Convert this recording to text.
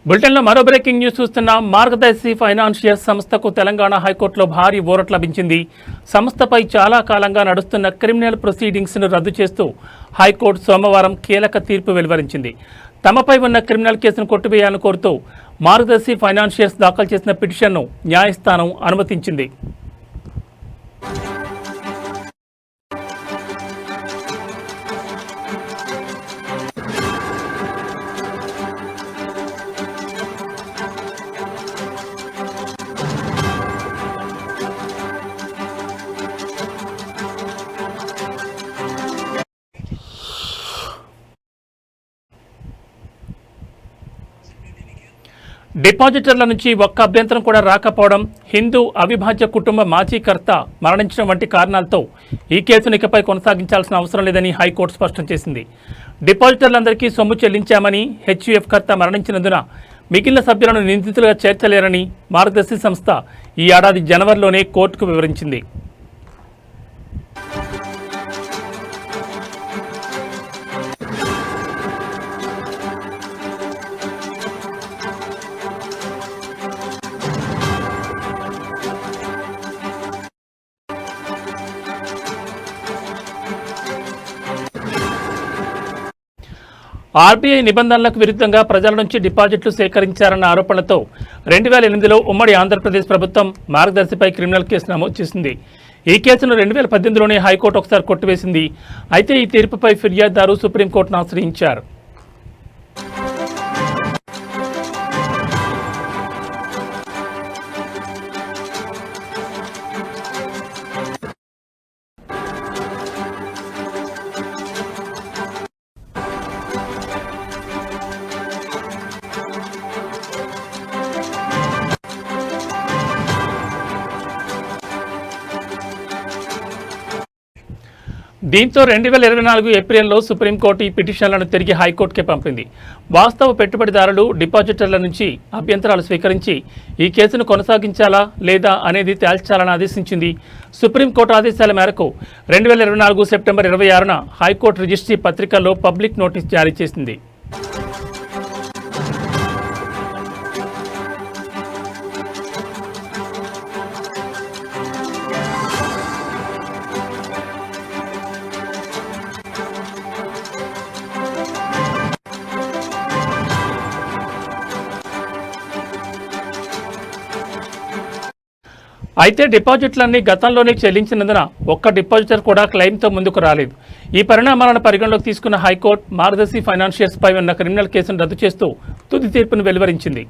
బులెటిన్లో మరో breaking news చూస్తున్నాం. మార్గదర్శి ఫైనాన్షియల్ సంస్థకు తెలంగాణ హైకోర్టులో భారీ ఊరట లభించింది. సంస్థపై చాలా కాలంగా నడుస్తున్న క్రిమినల్ ప్రొసీడింగ్స్ను రద్దు చేస్తూ హైకోర్టు సోమవారం కీలక తీర్పు వెలువరించింది. తమపై ఉన్న క్రిమినల్ కేసును కొట్టివేయాలని కోరుతూ మార్గదర్శి ఫైనాన్షియల్స్ దాఖలు చేసిన పిటిషన్ను న్యాయస్థానం అనుమతించింది. డిపాజిటర్ల నుంచి ఒక్క అభ్యంతరం కూడా రాకపోవడం, హిందూ అవిభాజ్య కుటుంబ మాజీకర్త మరణించడం వంటి కారణాలతో ఈ కేసును ఇకపై కొనసాగించాల్సిన అవసరం లేదని హైకోర్టు స్పష్టం చేసింది. డిపాజిటర్లందరికీ సొమ్ము చెల్లించామని, హెచ్యుఎఫ్ కర్త మరణించినందున మిగిలిన సభ్యులను నిందితులుగా చేర్చలేరని మార్గదర్శి సంస్థ ఈ ఏడాది జనవరిలోనే కోర్టుకు వివరించింది. ఆర్బీఐ నిబంధనలకు విరుద్ధంగా ప్రజల నుంచి డిపాజిట్లు సేకరించారన్న ఆరోపణలతో 2008లో ఉమ్మడి ఆంధ్రప్రదేశ్ ప్రభుత్వం మార్గదర్శిపై క్రిమినల్ కేసు నమోదు చేసింది. ఈ కేసును 2018లోనే హైకోర్టు ఒకసారి కొట్టివేసింది. అయితే ఈ తీర్పుపై ఫిర్యాదుదారు సుప్రీంకోర్టును ఆశ్రయించారు. దీంతో 2024 ఏప్రిల్లో సుప్రీంకోర్టు ఈ పిటిషన్లను తిరిగి హైకోర్టుకే పంపింది. వాస్తవ పెట్టుబడిదారులు, డిపాజిటర్ల నుంచి అభ్యంతరాలు స్వీకరించి ఈ కేసును కొనసాగించాలా లేదా అనేది తేల్చాలని ఆదేశించింది. సుప్రీంకోర్టు ఆదేశాల మేరకు 2024 సెప్టెంబర్ 26న హైకోర్టు రిజిస్ట్రీ పత్రికల్లో పబ్లిక్ నోటీస్ జారీ చేసింది. అయితే డిపాజిట్లన్నీ గతంలోనే చెల్లించినందున ఒక్క డిపాజిటర్ కూడా క్లెయిమ్తో ముందుకు రాలేదు. ఈ పరిణామాలను పరిగణలోకి తీసుకున్న హైకోర్టు మార్గదర్శి ఫైనాన్షియల్స్పై ఉన్న క్రిమినల్ కేసును రద్దు చేస్తూ తుది తీర్పును వెలువరించింది.